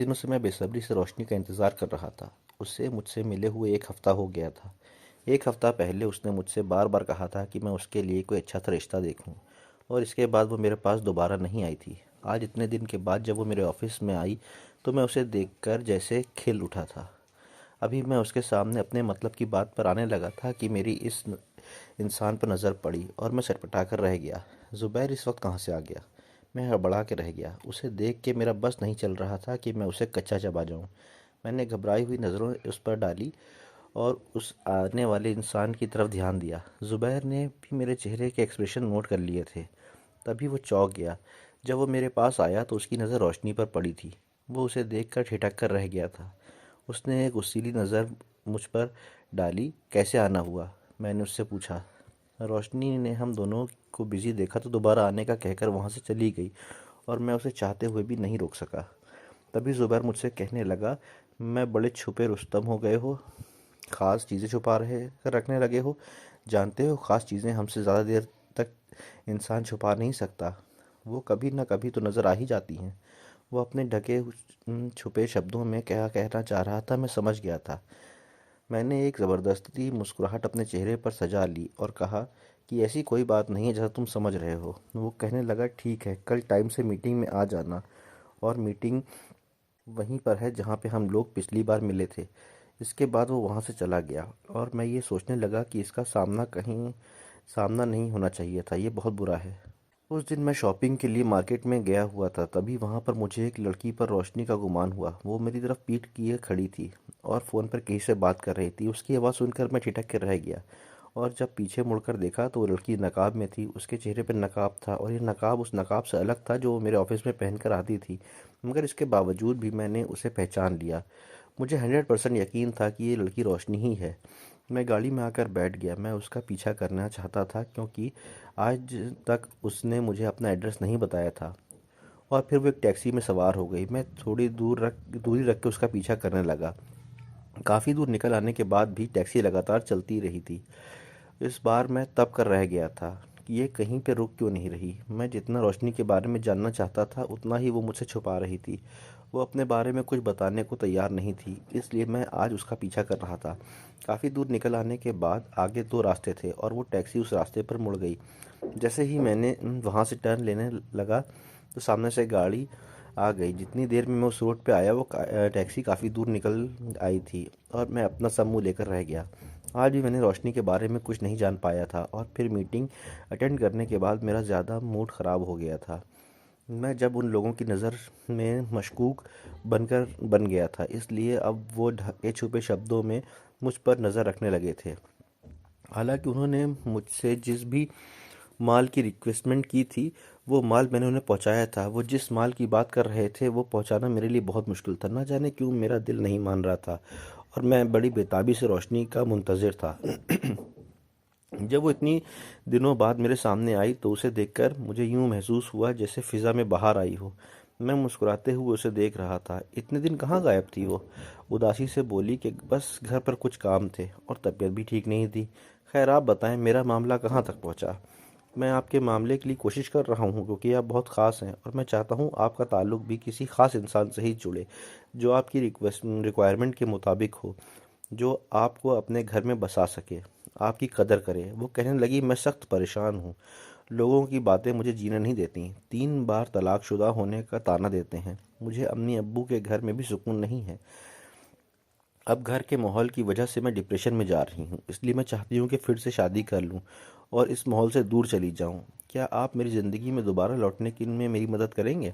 दिनों से मैं बेसब्री से रोशनी का इंतज़ार कर रहा था। उससे मुझसे मिले हुए 1 हफ़्ता हो गया था। 1 हफ़्ता पहले उसने मुझसे बार-बार कहा था कि मैं उसके लिए कोई अच्छा सा रिश्ता देखूं, और इसके बाद वो मेरे पास दोबारा नहीं आई थी। आज इतने दिन के बाद जब वो मेरे ऑफ़िस में आई, तो मैं उसे देखकर जैसे खिल उठा था। अभी मैं उसके सामने अपने मतलब की बात पर आने लगा था कि मेरी इस इंसान पर नज़र पड़ी और मैं सटपटा कर रह गया। ज़ुबैर इस वक्त कहाँ से आ गया? मैं हड़बड़ा के रह गया। उसे देख के मेरा बस नहीं चल रहा था कि मैं उसे कच्चा चबा जाऊं। मैंने घबराई हुई नज़रों उस पर डाली और उस आने वाले इंसान की तरफ ध्यान दिया। ज़ुबैर ने भी मेरे चेहरे के एक्सप्रेशन नोट कर लिए थे। तभी वो चौंक गया। जब वो मेरे पास आया तो उसकी नज़र रोशनी पर पड़ी थी। वो उसे देखकर ठिठक कर रह गया था। उसने एक गुस्सीली नज़र मुझ पर डाली। कैसे आना हुआ? मैंने उससे पूछा। रोशनी ने हम दोनों को बिजी देखा तो दोबारा आने का कहकर वहाँ से चली गई, और मैं उसे चाहते हुए भी नहीं रोक सका। तभी ज़ुबैर मुझसे कहने लगा, मैं बड़े छुपे रुस्तम हो गए हो, ख़ास चीज़ें छुपा रहे रखने लगे हो। जानते हो, ख़ास चीज़ें हमसे ज़्यादा देर तक इंसान छुपा नहीं सकता। वो कभी ना कभी तो नज़र आ ही जाती हैं। वो अपने छुपे शब्दों में क्या कहना चाह रहा था मैं समझ गया था। मैंने एक ज़बरदस्ती मुस्कुराहट अपने चेहरे पर सजा ली और कहा कि ऐसी कोई बात नहीं है जैसा तुम समझ रहे हो। वो कहने लगा, ठीक है, कल टाइम से मीटिंग में आ जाना। और मीटिंग वहीं पर है जहाँ पे हम लोग पिछली बार मिले थे। इसके बाद वो वहाँ से चला गया और मैं ये सोचने लगा कि इसका सामना नहीं होना चाहिए था। ये बहुत बुरा है। उस दिन मैं शॉपिंग के लिए मार्केट में गया हुआ था। तभी वहाँ पर मुझे एक लड़की पर रोशनी का गुमान हुआ। वो मेरी तरफ पीठ किए खड़ी थी और फ़ोन पर किसी से बात कर रही थी। उसकी आवाज़ सुनकर मैं ठिठक कर रह गया, और जब पीछे मुड़कर देखा तो वो लड़की नकाब में थी। उसके चेहरे पर नकाब था, और ये नकाब उस नकाब से अलग था जो वो मेरे ऑफिस में पहन कर आती थी। मगर इसके बावजूद भी मैंने उसे पहचान लिया। मुझे 100% यकीन था कि ये लड़की रोशनी ही है। मैं गाड़ी में आकर बैठ गया। मैं उसका पीछा करना चाहता था क्योंकि आज तक उसने मुझे अपना एड्रेस नहीं बताया था। और फिर वो एक टैक्सी में सवार हो गई। मैं थोड़ी दूरी रख के उसका पीछा करने लगा। काफ़ी दूर निकल आने के बाद भी टैक्सी लगातार चलती रही थी। इस बार मैं तब कर रह गया था कि ये कहीं पे रुक क्यों नहीं रही। मैं जितना रोशनी के बारे में जानना चाहता था उतना ही वो मुझसे छुपा रही थी। वो अपने बारे में कुछ बताने को तैयार नहीं थी, इसलिए मैं आज उसका पीछा कर रहा था। काफ़ी दूर निकल आने के बाद आगे 2 रास्ते थे और वो टैक्सी उस रास्ते पर मुड़ गई। जैसे ही मैंने वहाँ से टर्न लेने लगा तो सामने से गाड़ी आ गई। जितनी देर में मैं उस रोड पे आया वो टैक्सी काफ़ी दूर निकल आई थी, और मैं अपना सब मुँह लेकर रह गया। आज भी मैंने रोशनी के बारे में कुछ नहीं जान पाया था, और फिर मीटिंग अटेंड करने के बाद मेरा ज़्यादा मूड ख़राब हो गया था। मैं जब उन लोगों की नज़र में मशकूक बन गया था, इसलिए अब वो ढके छुपे शब्दों में मुझ पर नज़र रखने लगे थे। हालांकि उन्होंने मुझसे जिस भी माल की रिक्वेस्टमेंट की थी, वो माल मैंने उन्हें पहुंचाया था। वो जिस माल की बात कर रहे थे वो पहुंचाना मेरे लिए बहुत मुश्किल था। ना जाने क्यों मेरा दिल नहीं मान रहा था, और मैं बड़ी बेताबी से रोशनी का मुंतज़िर था। जब वो इतनी दिनों बाद मेरे सामने आई तो उसे देखकर मुझे यूं महसूस हुआ जैसे फिज़ा में बाहर आई हो। मैं मुस्कुराते हुए उसे देख रहा था। इतने दिन कहाँ गायब थी वो? उदासी से बोली कि बस घर पर कुछ काम थे और तबीयत भी ठीक नहीं थी। खैर, आप बताएं, मेरा मामला कहाँ तक पहुँचा? मैं आपके मामले के लिए कोशिश कर रहा हूँ क्योंकि आप बहुत ख़ास हैं, और मैं चाहता हूँ आपका ताल्लुक भी किसी ख़ास इंसान से ही जुड़े, जो आपकी रिक्वायरमेंट के मुताबिक हो, जो आपको अपने घर में बसा सके, आपकी कदर करे। वो कहने लगी, मैं सख्त परेशान हूँ। लोगों की बातें मुझे जीने नहीं देती। 3 बार तलाकशुदा होने का ताना देते हैं। मुझे अम्मी अब्बू के घर में भी सुकून नहीं है। अब घर के माहौल की वजह से मैं डिप्रेशन में जा रही हूँ, इसलिए मैं चाहती हूँ कि फिर से शादी कर लूँ और इस माहौल से दूर चली जाऊँ। क्या आप मेरी ज़िंदगी में दोबारा लौटने की में मेरी मदद करेंगे?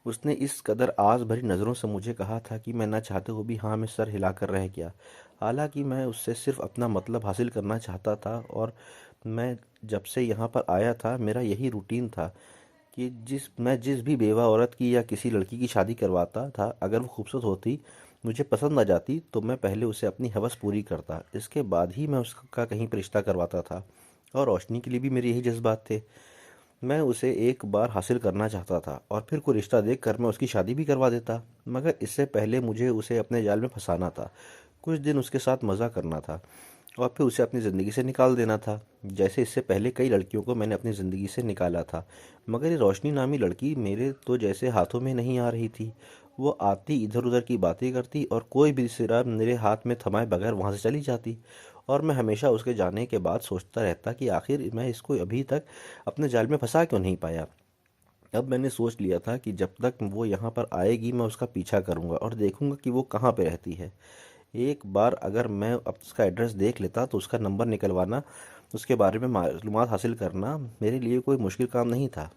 उसने इस कदर आस भरी नज़रों से मुझे कहा था कि मैं ना चाहते हुए भी हाँ में सर हिलाकर रह गया। हालांकि मैं उससे सिर्फ अपना मतलब हासिल करना चाहता था, और मैं जब से यहाँ पर आया था मेरा यही रूटीन था कि जिस भी बेवा औरत की या किसी लड़की की शादी करवाता था, अगर वो खूबसूरत होती, मुझे पसंद आ जाती, तो मैं पहले उसे अपनी हवस पूरी करता। इसके बाद ही मैं उसका कहीं पर रिश्ता करवाता था। और रोशनी के लिए भी मेरे यही जज्बात थे। मैं उसे एक बार हासिल करना चाहता था और फिर कोई रिश्ता देखकर मैं उसकी शादी भी करवा देता, मगर इससे पहले मुझे उसे अपने जाल में फंसाना था, कुछ दिन उसके साथ मज़ा करना था, और फिर उसे अपनी ज़िंदगी से निकाल देना था, जैसे इससे पहले कई लड़कियों को मैंने अपनी ज़िंदगी से निकाला था। मगर ये रोशनी नामी लड़की मेरे तो जैसे हाथों में नहीं आ रही थी। वो आती, इधर उधर की बातें करती और कोई भी सिरा मेरे हाथ में थमाए बगैर वहाँ से चली जाती। और मैं हमेशा उसके जाने के बाद सोचता रहता कि आखिर मैं इसको अभी तक अपने जाल में फंसा क्यों नहीं पाया। अब मैंने सोच लिया था कि जब तक वो यहाँ पर आएगी मैं उसका पीछा करूँगा और देखूँगा कि वो कहाँ पे रहती है। एक बार अगर मैं अब उसका एड्रेस देख लेता तो उसका नंबर निकलवाना, उसके बारे में मालूमात हासिल करना मेरे लिए कोई मुश्किल काम नहीं था।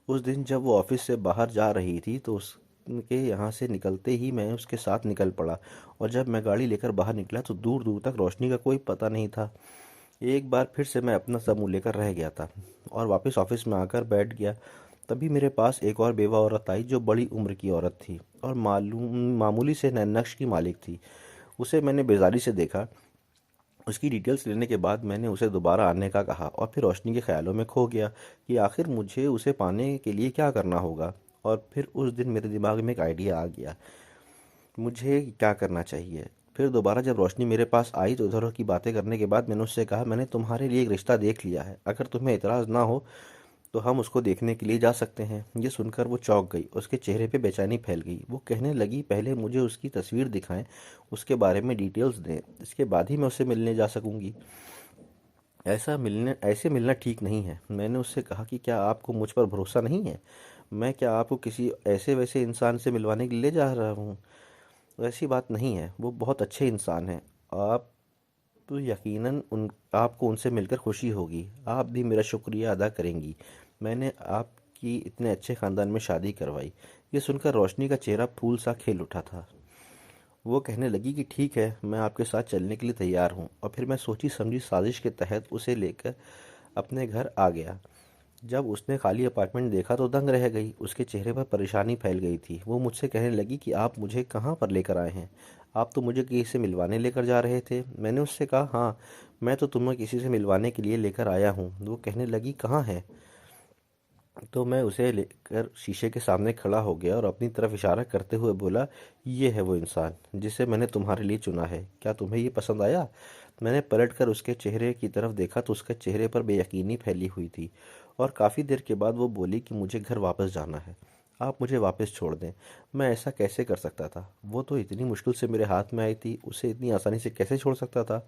उस दिन जब वो ऑफिस से बाहर जा रही थी तो उसके यहाँ से निकलते ही मैं उसके साथ निकल पड़ा। और जब मैं गाड़ी लेकर बाहर निकला तो दूर दूर तक रोशनी का कोई पता नहीं था। एक बार फिर से मैं अपना समूह लेकर रह गया था और वापस ऑफिस में आकर बैठ गया। तभी मेरे पास एक और बेवा औरत आई जो बड़ी उम्र की औरत थी और मामूली से नैनक्श की मालिक थी। उसे मैंने बेजारी से देखा। उसकी डिटेल्स लेने के बाद मैंने उसे दोबारा आने का कहा और फिर रोशनी के ख्यालों में खो गया कि आखिर मुझे उसे पाने के लिए क्या करना होगा। और फिर उस दिन मेरे दिमाग में एक आइडिया आ गया, मुझे क्या करना चाहिए। फिर दोबारा जब रोशनी मेरे पास आई तो इधर उधर की बातें करने के बाद मैंने उससे कहा, मैंने तुम्हारे लिए एक रिश्ता देख लिया है, अगर तुम्हें इतराज़ ना हो तो हम उसको देखने के लिए जा सकते हैं। ये सुनकर वो चौंक गई, उसके चेहरे पे बेचैनी फैल गई। वो कहने लगी, पहले मुझे उसकी तस्वीर दिखाएं, उसके बारे में डिटेल्स दें, इसके बाद ही मैं उससे मिलने जा सकूंगी। ऐसे मिलना ठीक नहीं है। मैंने उससे कहा कि क्या आपको मुझ पर भरोसा नहीं है? मैं क्या आपको किसी ऐसे वैसे इंसान से मिलवाने के लिए ले जा रहा हूँ? वैसी बात नहीं है, वो बहुत अच्छे इंसान हैं। आप तो यकीनन उन आपको उनसे मिलकर खुशी होगी, आप भी मेरा शुक्रिया अदा करेंगी। मैंने आपकी इतने अच्छे ख़ानदान में शादी करवाई। ये सुनकर रोशनी का चेहरा फूल सा खिल उठा था। वो कहने लगी कि ठीक है, मैं आपके साथ चलने के लिए तैयार हूँ। और फिर मैं सोची समझी साजिश के तहत उसे लेकर अपने घर आ गया। जब उसने खाली अपार्टमेंट देखा तो दंग रह गई, उसके चेहरे पर परेशानी फैल गई थी। वो मुझसे कहने लगी कि आप मुझे कहाँ पर लेकर आए हैं? आप तो मुझे किसी से मिलवाने लेकर जा रहे थे। मैंने उससे कहा, हाँ, मैं तो तुम्हें किसी से मिलवाने के लिए लेकर आया हूँ। वो कहने लगी, कहाँ है? तो मैं उसे लेकर शीशे के सामने खड़ा हो गया और अपनी तरफ इशारा करते हुए बोला, ये है वो इंसान जिसे मैंने तुम्हारे लिए चुना है, क्या तुम्हें ये पसंद आया? मैंने पलटकर उसके चेहरे की तरफ देखा तो उसके चेहरे पर बेयकीनी फैली हुई थी। और काफ़ी देर के बाद वो बोली कि मुझे घर वापस जाना है, आप मुझे वापस छोड़ दें। मैं ऐसा कैसे कर सकता था? वो तो इतनी मुश्किल से मेरे हाथ में आई थी, उसे इतनी आसानी से कैसे छोड़ सकता था?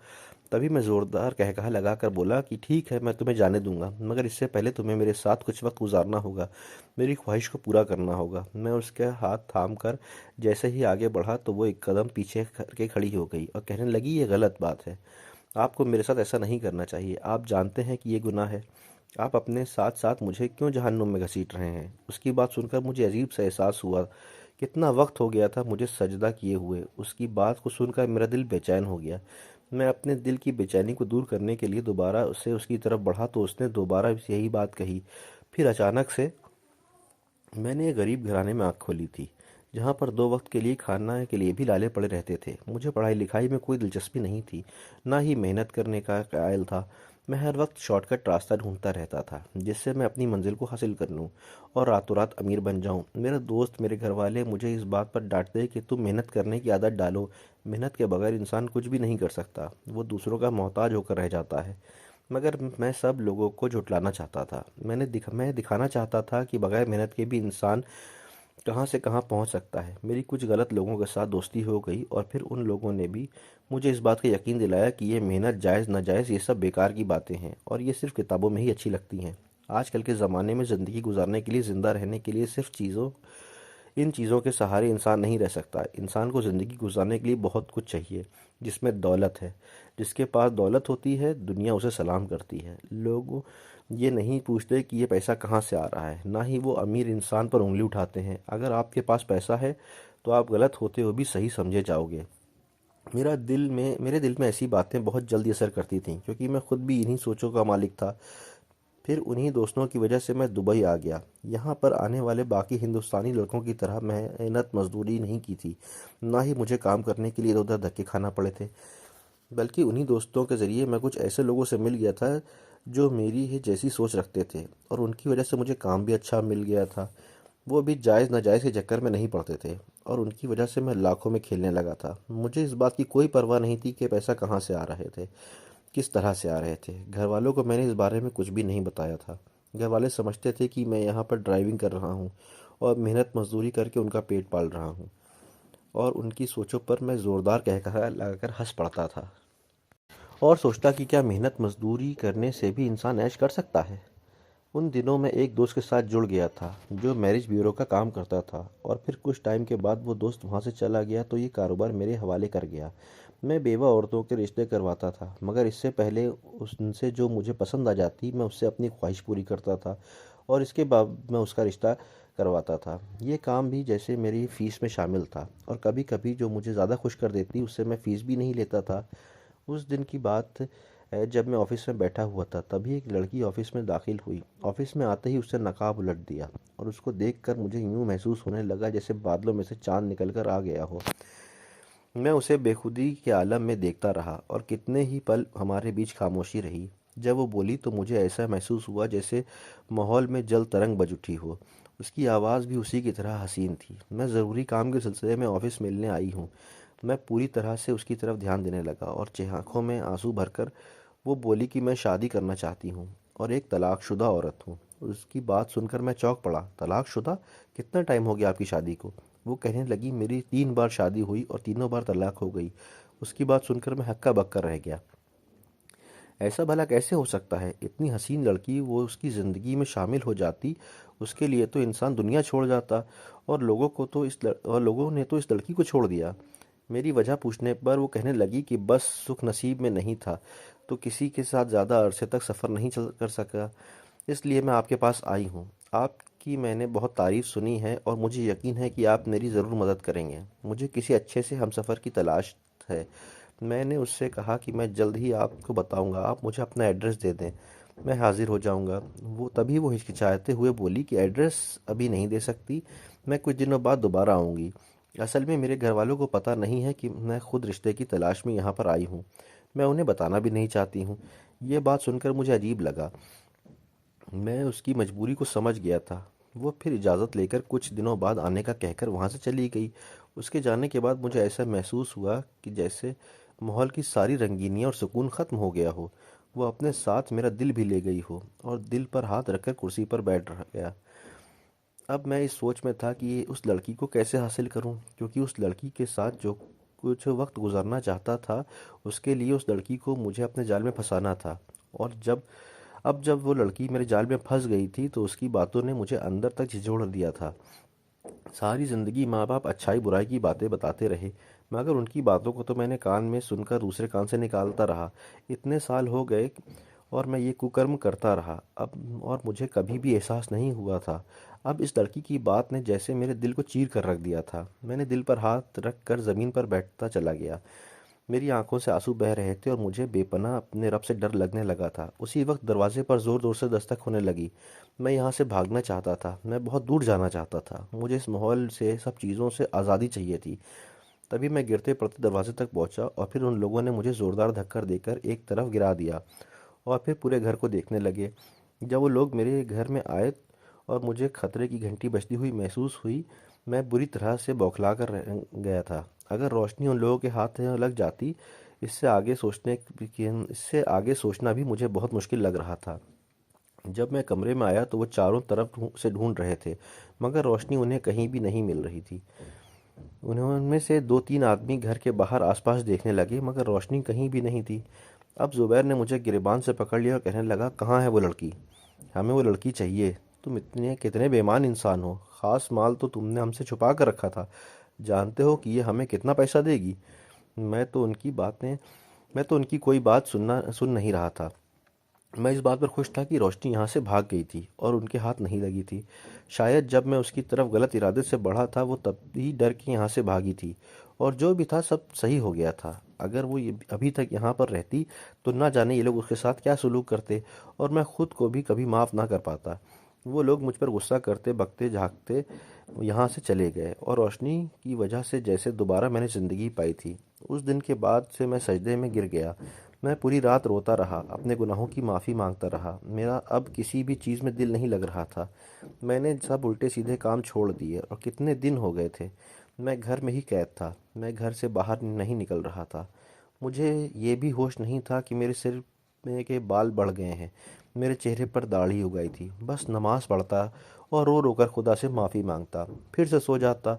तभी मैं ज़ोरदार कहकहा लगाकर बोला कि ठीक है, मैं तुम्हें जाने दूंगा, मगर इससे पहले तुम्हें मेरे साथ कुछ वक्त गुजारना होगा, मेरी ख्वाहिश को पूरा करना होगा। मैं उसके हाथ थाम कर जैसे ही आगे बढ़ा तो वो एक कदम पीछे करके खड़ी हो गई और कहने लगी, ये गलत बात है, आपको मेरे साथ ऐसा नहीं करना चाहिए। आप जानते हैं कि ये गुनाह है। आप अपने साथ साथ मुझे क्यों जहन्नुम में घसीट रहे हैं? उसकी बात सुनकर मुझे अजीब सा एहसास हुआ। कितना वक्त हो गया था मुझे सजदा किए हुए। उसकी बात को सुनकर मेरा दिल बेचैन हो गया। मैं अपने दिल की बेचैनी को दूर करने के लिए दोबारा उससे उसकी तरफ बढ़ा तो उसने दोबारा यही बात कही। फिर अचानक से मैंने एक गरीब घराने में आँख खोली थी, जहाँ पर दो वक्त के लिए खाना के लिए भी लाले पड़े रहते थे। मुझे पढ़ाई लिखाई में कोई दिलचस्पी नहीं थी, ना ही मेहनत करने का कायल था। मैं हर वक्त शॉर्टकट रास्ता ढूंढता रहता था जिससे मैं अपनी मंजिल को हासिल कर लूँ और रातों रात अमीर बन जाऊँ। मेरे दोस्त, मेरे घर वाले मुझे इस बात पर डांटते कि तुम मेहनत करने की आदत डालो, मेहनत के बगैर इंसान कुछ भी नहीं कर सकता, वो दूसरों का मोहताज होकर रह जाता है। मगर मैं सब लोगों को झुठलाना चाहता था। मैं दिखाना चाहता था कि बगैर मेहनत के भी इंसान कहाँ से कहाँ पहुँच सकता है। मेरी कुछ गलत लोगों के साथ दोस्ती हो गई और फिर उन लोगों ने भी मुझे इस बात का यकीन दिलाया कि ये मेहनत जायज़ नाजायज़ ये सब बेकार की बातें हैं और ये सिर्फ किताबों में ही अच्छी लगती हैं। आजकल के ज़माने में ज़िंदगी गुजारने के लिए, ज़िंदा रहने के लिए सिर्फ इन चीज़ों के सहारे इंसान नहीं रह सकता। इंसान को ज़िंदगी गुजारने के लिए बहुत कुछ चाहिए, जिसमें दौलत है। जिसके पास दौलत होती है दुनिया उसे सलाम करती है। लोग ये नहीं पूछते कि ये पैसा कहाँ से आ रहा है, ना ही वो अमीर इंसान पर उंगली उठाते हैं। अगर आपके पास पैसा है तो आप गलत होते हुए भी सही समझे जाओगे। मेरे दिल में ऐसी बातें बहुत जल्दी असर करती थीं क्योंकि मैं खुद भी इन्हीं सोचों का मालिक था। फिर उन्हीं दोस्तों की वजह से मैं दुबई आ गया। यहाँ पर आने वाले बाकी हिंदुस्तानी लड़कों की तरह मेहनत मजदूरी नहीं की थी, ना ही मुझे काम करने के लिए इधर उधर धक्के खाना पड़े थे। बल्कि उन्हीं दोस्तों के ज़रिए मैं कुछ ऐसे लोगों से मिल गया था जो मेरी ही जैसी सोच रखते थे और उनकी वजह से मुझे काम भी अच्छा मिल गया था। वो भी जायज़ नाजायज़ के चक्कर में नहीं पड़ते थे और उनकी वजह से मैं लाखों में खेलने लगा था। मुझे इस बात की कोई परवाह नहीं थी कि पैसा कहाँ से आ रहे थे, किस तरह से आ रहे थे। घर वालों को मैंने इस बारे में कुछ भी नहीं बताया था। घर वाले समझते थे कि मैं यहाँ पर ड्राइविंग कर रहा हूँ और मेहनत मजदूरी करके उनका पेट पाल रहा हूँ। और उनकी सोचों पर मैं ज़ोरदार कहकहा लगाकर हंस पड़ता था और सोचता कि क्या मेहनत मजदूरी करने से भी इंसान ऐश कर सकता है। उन दिनों मैं एक दोस्त के साथ जुड़ गया था जो मैरिज ब्यूरो का काम करता था, और फिर कुछ टाइम के बाद वो दोस्त वहाँ से चला गया तो ये कारोबार मेरे हवाले कर गया। मैं बेवा औरतों के रिश्ते करवाता था, मगर इससे पहले उनसे जो मुझे पसंद आ जाती मैं उससे अपनी ख्वाहिश पूरी करता था, और इसके बाद मैं उसका रिश्ता करवाता था। ये काम भी जैसे मेरी फ़ीस में शामिल था, और कभी कभी जो मुझे ज़्यादा खुश कर देती उससे मैं फ़ीस भी नहीं लेता था। उस दिन की बात है जब मैं ऑफिस में बैठा हुआ था, तभी एक लड़की ऑफिस में दाखिल हुई। ऑफिस में आते ही उसने नकाब उलट दिया, और उसको देखकर मुझे यूं महसूस होने लगा जैसे बादलों में से चांद निकल कर आ गया हो। मैं उसे बेखुदी के आलम में देखता रहा, और कितने ही पल हमारे बीच खामोशी रही। जब वो बोली तो मुझे ऐसा महसूस हुआ जैसे माहौल में जल तरंग बज उठी हो। उसकी आवाज़ भी उसी की तरह हसीन थी। मैं ज़रूरी काम के सिलसिले में ऑफिस मिलने आई हूँ। मैं पूरी तरह से उसकी तरफ ध्यान देने लगा, और आंखों में आंसू भरकर वो बोली कि मैं शादी करना चाहती हूँ और एक तलाकशुदा औरत हूँ। उसकी बात सुनकर मैं चौंक पड़ा। तलाकशुदा? कितना टाइम हो गया आपकी शादी को? वो कहने लगी, मेरी 3 बार शादी हुई और तीनों बार तलाक हो गई। उसकी बात सुनकर मैं हक्का बक्का रह गया। ऐसा भला कैसे हो सकता है? इतनी हसीन लड़की वो उसकी ज़िंदगी में शामिल हो जाती, उसके लिए तो इंसान दुनिया छोड़ जाता, और लोगों ने तो इस लड़की को छोड़ दिया। मेरी वजह पूछने पर वो कहने लगी कि बस सुख नसीब में नहीं था, तो किसी के साथ ज़्यादा अरसे तक सफ़र नहीं चल कर सका, इसलिए मैं आपके पास आई हूँ। आपकी मैंने बहुत तारीफ़ सुनी है और मुझे यकीन है कि आप मेरी ज़रूर मदद करेंगे। मुझे किसी अच्छे से हमसफ़र की तलाश है। मैंने उससे कहा कि मैं जल्द ही आपको बताऊंगा, आप मुझे अपना एड्रेस दे दें, मैं हाजिर हो जाऊंगा। वो हिचकिचाते हुए बोली कि एड्रेस अभी नहीं दे सकती, मैं कुछ दिनों बाद दोबारा आऊंगी। असल में मेरे घर वालों को पता नहीं है कि मैं खुद रिश्ते की तलाश में यहाँ पर आई हूँ। मैं उन्हें बताना भी नहीं चाहती हूँ। ये बात सुनकर मुझे अजीब लगा। मैं उसकी मजबूरी को समझ गया था। वो फिर इजाज़त लेकर कुछ दिनों बाद आने का कहकर वहाँ से चली गई। उसके जाने के बाद मुझे ऐसा महसूस हुआ कि जैसे माहौल की सारी रंगीनियाँ और सुकून ख़त्म हो गया हो। वो अपने साथ मेरा दिल भी ले गई हो, और दिल पर हाथ रखकर कुर्सी पर बैठ रह गया। अब मैं इस सोच में था कि उस लड़की को कैसे हासिल करूं, क्योंकि उस लड़की के साथ जो कुछ वक्त गुजारना चाहता था, उसके लिए उस लड़की को मुझे अपने जाल में फंसाना था। और जब वो लड़की मेरे जाल में फंस गई थी तो उसकी बातों ने मुझे अंदर तक झिझोड़ दिया था। सारी ज़िंदगी माँ बाप अच्छाई बुराई की बातें बताते रहे, मगर उनकी बातों को तो मैंने कान में सुनकर दूसरे कान से निकालता रहा। इतने साल हो गए और मैं ये कुकर्म करता रहा, अब और मुझे कभी भी एहसास नहीं हुआ था। अब इस लड़की की बात ने जैसे मेरे दिल को चीर कर रख दिया था। मैंने दिल पर हाथ रख कर ज़मीन पर बैठता चला गया। मेरी आंखों से आंसू बह रहे थे और मुझे बेपनाह अपने रब से डर लगने लगा था। उसी वक्त दरवाजे पर जोर जोर से दस्तक होने लगी। मैं यहाँ से भागना चाहता था, मैं बहुत दूर जाना चाहता था। मुझे इस माहौल से, सब चीज़ों से आज़ादी चाहिए थी। तभी मैं गिरते पड़ते दरवाजे तक पहुंचा, और फिर उन लोगों ने मुझे ज़ोरदार धक्का देकर एक तरफ गिरा दिया, और फिर पूरे घर को देखने लगे। जब वो लोग मेरे घर में आए और मुझे खतरे की घंटी बजती हुई महसूस हुई, मैं बुरी तरह से बौखला कर रह गया था। अगर रोशनी उन लोगों के हाथ में लग जाती, इससे आगे सोचना भी मुझे बहुत मुश्किल लग रहा था। जब मैं कमरे में आया तो वो चारों तरफ से ढूंढ रहे थे, मगर रोशनी उन्हें कहीं भी नहीं मिल रही थी। उनमें से 2-3 आदमी घर के बाहर आसपास देखने लगे, मगर रोशनी कहीं भी नहीं थी। अब जुबैर ने मुझे गिरबान से पकड़ लिया और कहने लगा, कहाँ है वो लड़की? हमें वो लड़की चाहिए। तुम इतने कितने बेईमान इंसान हो। खास माल तो तुमने हमसे छुपा कर रखा था। जानते हो कि ये हमें कितना पैसा देगी? मैं तो उनकी बातें मैं तो उनकी कोई बात सुन नहीं रहा था। मैं इस बात पर खुश था कि रोशनी यहाँ से भाग गई थी और उनके हाथ नहीं लगी थी। शायद जब मैं उसकी तरफ गलत इरादे से बढ़ा था, वो तब ही डर के यहाँ से भागी थी, और जो भी था सब सही हो गया था। अगर वो अभी तक यहाँ पर रहती तो ना जाने ये लोग उसके साथ क्या सलूक करते, और मैं खुद को भी कभी माफ़ ना कर पाता। वो लोग मुझ पर गुस्सा करते, बकते झाँकते यहाँ से चले गए, और रोशनी की वजह से जैसे दोबारा मैंने ज़िंदगी पाई थी। उस दिन के बाद से मैं सजदे में गिर गया। मैं पूरी रात रोता रहा, अपने गुनाहों की माफ़ी मांगता रहा। मेरा अब किसी भी चीज़ में दिल नहीं लग रहा था। मैंने सब उल्टे सीधे काम छोड़ दिए, और कितने दिन हो गए थे मैं घर में ही कैद था। मैं घर से बाहर नहीं निकल रहा था। मुझे ये भी होश नहीं था कि मेरे सिर में के बाल बढ़ गए हैं। मेरे चेहरे पर दाढ़ी हो गई थी। बस नमाज पढ़ता और रो रो कर खुदा से माफ़ी मांगता, फिर से सो जाता।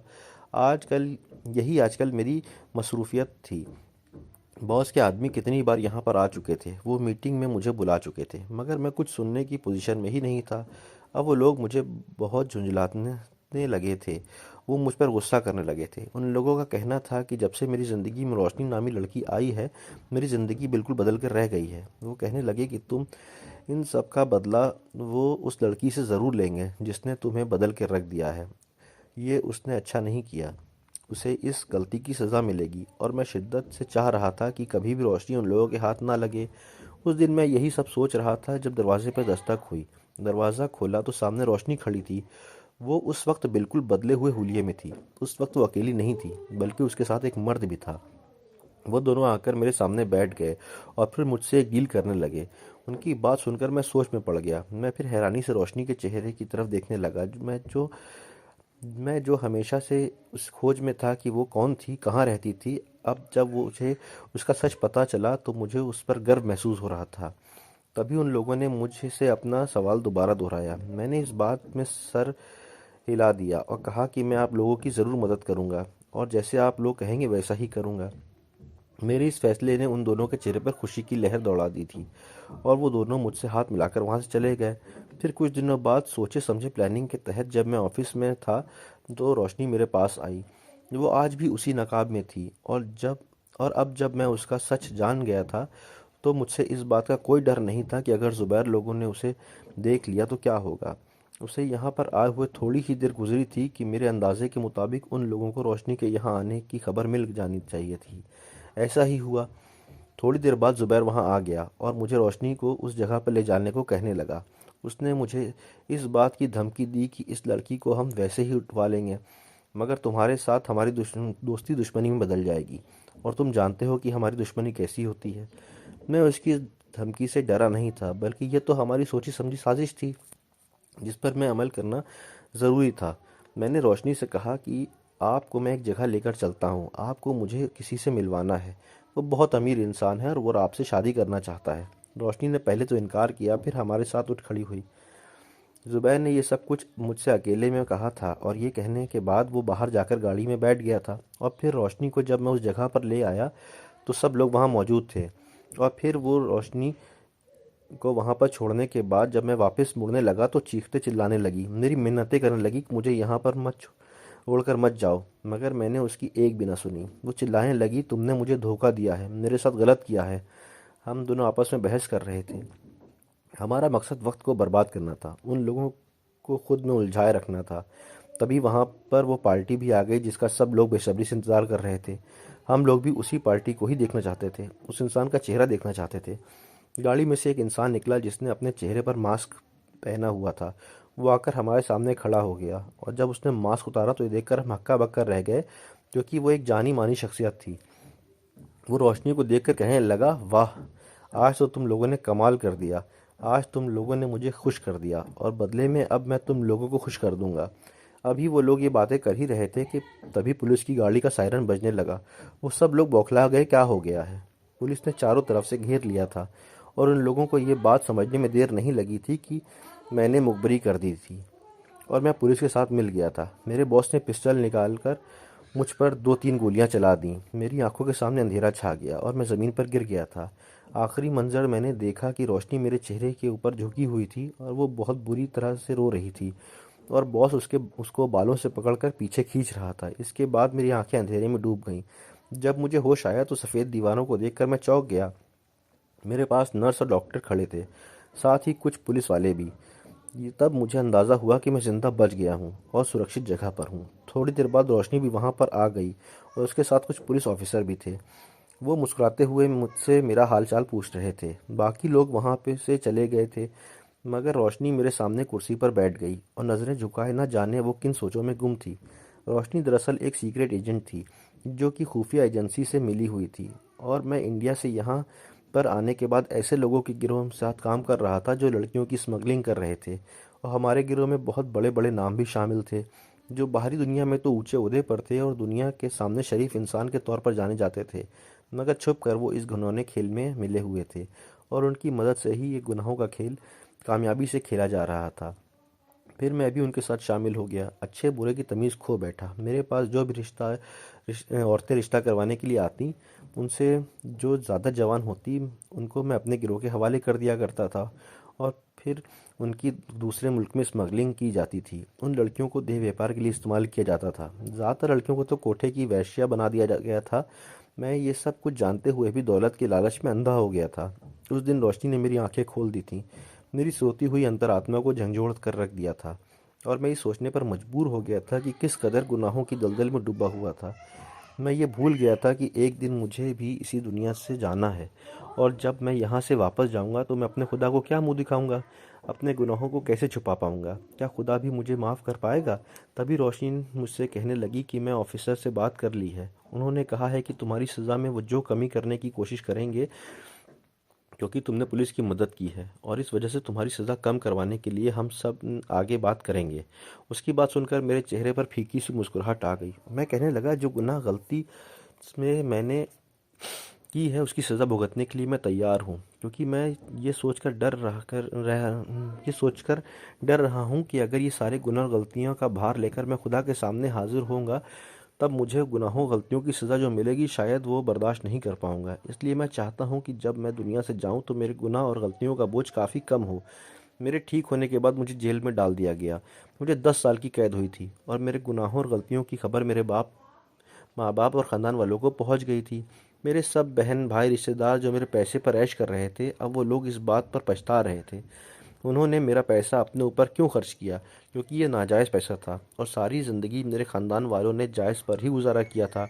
आजकल यही आजकल मेरी मसरूफियत थी। बॉस के आदमी कितनी बार यहाँ पर आ चुके थे, वो मीटिंग में मुझे बुला चुके थे, मगर मैं कुछ सुनने की पोजीशन में ही नहीं था। अब वो लोग मुझे बहुत झुंझलाने लगे थे। वो मुझ पर गुस्सा करने लगे थे। उन लोगों का कहना था कि जब से मेरी ज़िंदगी में रोशनी नामी लड़की आई है, मेरी ज़िंदगी बिल्कुल बदल कर रह गई है। वो कहने लगे कि तुम इन सब का बदला वो उस लड़की से ज़रूर लेंगे जिसने तुम्हें बदल कर रख दिया है। ये उसने अच्छा नहीं किया, उसे इस गलती की सज़ा मिलेगी। और मैं शिद्दत से चाह रहा था कि कभी भी रोशनी उन लोगों के हाथ ना लगे। उस दिन मैं यही सब सोच रहा था जब दरवाजे पर दस्तक हुई। दरवाज़ा खोला तो सामने रोशनी खड़ी थी। वो उस वक्त बिल्कुल बदले हुए हुलिये में थी। उस वक्त वो अकेली नहीं थी, बल्कि उसके साथ एक मर्द भी था। वो दोनों आकर मेरे सामने बैठ गए और फिर मुझसे एक डील करने लगे। उनकी बात सुनकर मैं सोच में पड़ गया। मैं फिर हैरानी से रोशनी के चेहरे की तरफ देखने लगा। मैं जो हमेशा से उस खोज में था कि वो कौन थी, कहाँ रहती थी, अब जब मुझे उसका सच पता चला तो मुझे उस पर गर्व महसूस हो रहा था। तभी उन लोगों ने मुझे से अपना सवाल दोबारा दोहराया। मैंने इस बात में सर हिला दिया और कहा कि मैं आप लोगों की ज़रूर मदद करूंगा और जैसे आप लोग कहेंगे वैसा ही करूंगा। मेरे इस फैसले ने उन दोनों के चेहरे पर खुशी की लहर दौड़ा दी थी और वो दोनों मुझसे हाथ मिलाकर वहाँ से चले गए। फिर कुछ दिनों बाद सोचे समझे प्लानिंग के तहत जब मैं ऑफिस में था तो रोशनी मेरे पास आई। वो आज भी उसी नकाब में थी और अब जब मैं उसका सच जान गया था तो मुझसे इस बात का कोई डर नहीं था कि अगर ज़ुबैर लोगों ने उसे देख लिया तो क्या होगा। उसे यहाँ पर आए हुए थोड़ी ही देर गुजरी थी कि मेरे अंदाजे के मुताबिक उन लोगों को रोशनी के यहाँ आने की खबर मिल जानी चाहिए थी। ऐसा ही हुआ। थोड़ी देर बाद ज़ुबैर वहाँ आ गया और मुझे रोशनी को उस जगह पर ले जाने को कहने लगा। उसने मुझे इस बात की धमकी दी कि इस लड़की को हम वैसे ही उठवा लेंगे, मगर तुम्हारे साथ हमारी दोस्ती दुश्मनी में बदल जाएगी, और तुम जानते हो कि हमारी दुश्मनी कैसी होती है। मैं उसकी धमकी से डरा नहीं था, बल्कि यह तो हमारी सोची समझी साजिश थी जिस पर मैं अमल करना ज़रूरी था। मैंने रोशनी से कहा कि आपको मैं एक जगह लेकर चलता हूँ, आपको मुझे किसी से मिलवाना है। वो बहुत अमीर इंसान है और वो आपसे शादी करना चाहता है। रोशनी ने पहले तो इनकार किया, फिर हमारे साथ उठ खड़ी हुई। ज़ुबैर ने ये सब कुछ मुझसे अकेले में कहा था और ये कहने के बाद वो बाहर जाकर गाड़ी में बैठ गया था। और फिर रोशनी को जब मैं उस जगह पर ले आया तो सब लोग वहाँ मौजूद थे। और फिर वो रोशनी को वहाँ पर छोड़ने के बाद जब मैं वापस मुड़ने लगा तो चीखते चिल्लाने लगी, मेरी मिन्नतें करने लगी कि मुझे यहाँ पर मत छोड़कर मत जाओ। मगर मैंने उसकी एक भी ना सुनी। वो चिल्लाने लगी, तुमने मुझे धोखा दिया है, मेरे साथ गलत किया है। हम दोनों आपस में बहस कर रहे थे। हमारा मकसद वक्त को बर्बाद करना था, उन लोगों को खुद में उलझाए रखना था। तभी वहाँ पर वो पार्टी भी आ गई जिसका सब लोग बेसब्री से इंतज़ार कर रहे थे। हम लोग भी उसी पार्टी को ही देखना चाहते थे, उस इंसान का चेहरा देखना चाहते थे। गाड़ी में से एक इंसान निकला जिसने अपने चेहरे पर मास्क पहना हुआ था। वो आकर हमारे सामने खड़ा हो गया और जब उसने मास्क उतारा तो ये देखकर हम हक्का बक्का रह गए, क्योंकि वो एक जानी मानी शख्सियत थी। वो रोशनी को देखकर कहने लगा, वाह, आज तो तुम लोगों ने कमाल कर दिया। आज तुम लोगों ने मुझे खुश कर दिया और बदले में अब मैं तुम लोगों को खुश कर दूंगा। अभी वो लोग ये बातें कर ही रहे थे कि तभी पुलिस की गाड़ी का सायरन बजने लगा। वो सब लोग बौखला गए, क्या हो गया है। पुलिस ने चारों तरफ से घेर लिया था और उन लोगों को ये बात समझने में देर नहीं लगी थी कि मैंने मुखबरी कर दी थी और मैं पुलिस के साथ मिल गया था। मेरे बॉस ने पिस्टल निकालकर मुझ पर 2-3 गोलियां चला दी। मेरी आंखों के सामने अंधेरा छा गया और मैं ज़मीन पर गिर गया था। आखिरी मंजर मैंने देखा कि रोशनी मेरे चेहरे के ऊपर झुकी हुई थी और वो बहुत बुरी तरह से रो रही थी और बॉस उसको बालों से पकड़कर पीछे खींच रहा था। इसके बाद मेरी आंखें अंधेरे में डूब गईं। जब मुझे होश आया तो सफ़ेद दीवारों को देखकर मैं चौंक गया। मेरे पास नर्स और डॉक्टर खड़े थे, साथ ही कुछ पुलिस वाले भी। ये तब मुझे अंदाज़ा हुआ कि मैं ज़िंदा बच गया हूँ और सुरक्षित जगह पर हूँ। थोड़ी देर बाद रोशनी भी वहाँ पर आ गई और उसके साथ कुछ पुलिस ऑफिसर भी थे। वो मुस्कुराते हुए मुझसे मेरा हालचाल पूछ रहे थे। बाकी लोग वहाँ पे से चले गए थे, मगर रोशनी मेरे सामने कुर्सी पर बैठ गई और नज़रें झुकाए न जाने वो किन सोचों में गुम थी। रोशनी दरअसल एक सीक्रेट एजेंट थी जो कि खुफिया एजेंसी से मिली हुई थी और मैं इंडिया से यहाँ पर आने के बाद ऐसे लोगों के गिरोह के साथ काम कर रहा था जो लड़कियों की स्मगलिंग कर रहे थे। और हमारे गिरोह में बहुत बड़े बड़े नाम भी शामिल थे जो बाहरी दुनिया में तो ऊंचे ओहदे पर थे और दुनिया के सामने शरीफ इंसान के तौर पर जाने जाते थे, मगर छुप कर वो इस घिनौने खेल में मिले हुए थे और उनकी मदद से ही ये गुनाहों का खेल कामयाबी से खेला जा रहा था। फिर मैं भी उनके साथ शामिल हो गया, अच्छे बुरे की तमीज़ खो बैठा। मेरे पास जो भी औरतें रिश्ता करवाने के लिए आती, उनसे जो ज़्यादा जवान होती उनको मैं अपने गिरोह के हवाले कर दिया करता था, और फिर उनकी दूसरे मुल्क में स्मगलिंग की जाती थी। उन लड़कियों को देह व्यापार के लिए इस्तेमाल किया जाता था। ज़्यादातर लड़कियों को तो कोठे की वेश्या बना दिया गया था। मैं ये सब कुछ जानते हुए भी दौलत के लालच में अंधा हो गया था। उस दिन रोशनी ने मेरी आंखें खोल दी थीं, मेरी सोती हुई अंतरात्मा को झंझोड़ कर रख दिया था, और मैं ये सोचने पर मजबूर हो गया था कि किस कदर गुनाहों की दलदल में डूबा हुआ था। मैं ये भूल गया था कि एक दिन मुझे भी इसी दुनिया से जाना है, और जब मैं यहाँ से वापस जाऊँगा तो मैं अपने खुदा को क्या मुंह दिखाऊंगा, अपने गुनाहों को कैसे छुपा पाऊंगा, क्या खुदा भी मुझे माफ़ कर पाएगा? तभी रोशनी मुझसे कहने लगी कि मैं ऑफिसर से बात कर ली है, उन्होंने कहा है कि तुम्हारी सज़ा में वो जो कमी करने की कोशिश करेंगे, क्योंकि तुमने पुलिस की मदद की है, और इस वजह से तुम्हारी सज़ा कम करवाने के लिए हम सब आगे बात करेंगे। उसकी बात सुनकर मेरे चेहरे पर फीकी सी मुस्कुराहट आ गई। मैं कहने लगा, जो गुनाह गलती में मैंने की है उसकी सज़ा भुगतने के लिए मैं तैयार हूँ, क्योंकि मैं ये सोचकर डर रहा हूँ कि अगर ये सारे गुनाह और गलतियों का भार लेकर मैं खुदा के सामने हाजिर होऊंगा, तब मुझे गुनाहों गलतियों की सज़ा जो मिलेगी शायद वो बर्दाश्त नहीं कर पाऊंगा। इसलिए मैं चाहता हूँ कि जब मैं दुनिया से जाऊँ तो मेरे गुनाह और गलतियों का बोझ काफ़ी कम हो। मेरे ठीक होने के बाद मुझे जेल में डाल दिया गया। मुझे 10 साल की कैद हुई थी, और मेरे गुनाहों और गलतियों की खबर मेरे माँ बाप और ख़ानदान वालों को पहुँच गई थी। मेरे सब बहन भाई रिश्तेदार जो मेरे पैसे पर ऐश कर रहे थे, अब वो लोग इस बात पर पछता रहे थे। उन्होंने मेरा पैसा अपने ऊपर क्यों खर्च किया, क्योंकि ये नाजायज़ पैसा था, और सारी ज़िंदगी मेरे ख़ानदान वालों ने जायज़ पर ही गुजारा किया था।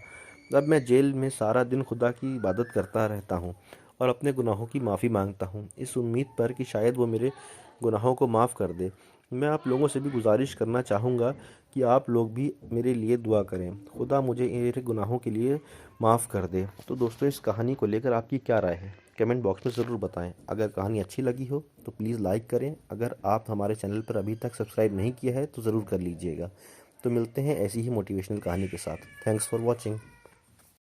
अब मैं जेल में सारा दिन खुदा की इबादत करता रहता हूँ और अपने गुनाहों की माफ़ी मांगता हूँ, इस उम्मीद पर कि शायद वो मेरे गुनाहों को माफ़ कर दे। मैं आप लोगों से भी गुजारिश करना चाहूँगा कि आप लोग भी मेरे लिए दुआ करें, खुदा मुझे मेरे गुनाहों के लिए माफ़ कर दे। तो दोस्तों, इस कहानी को लेकर आपकी क्या राय है, कमेंट बॉक्स में ज़रूर बताएं। अगर कहानी अच्छी लगी हो तो प्लीज़ लाइक करें। अगर आप हमारे चैनल पर अभी तक सब्सक्राइब नहीं किया है तो ज़रूर कर लीजिएगा। तो मिलते हैं ऐसी ही मोटिवेशनल कहानी के साथ। Thanks for watching.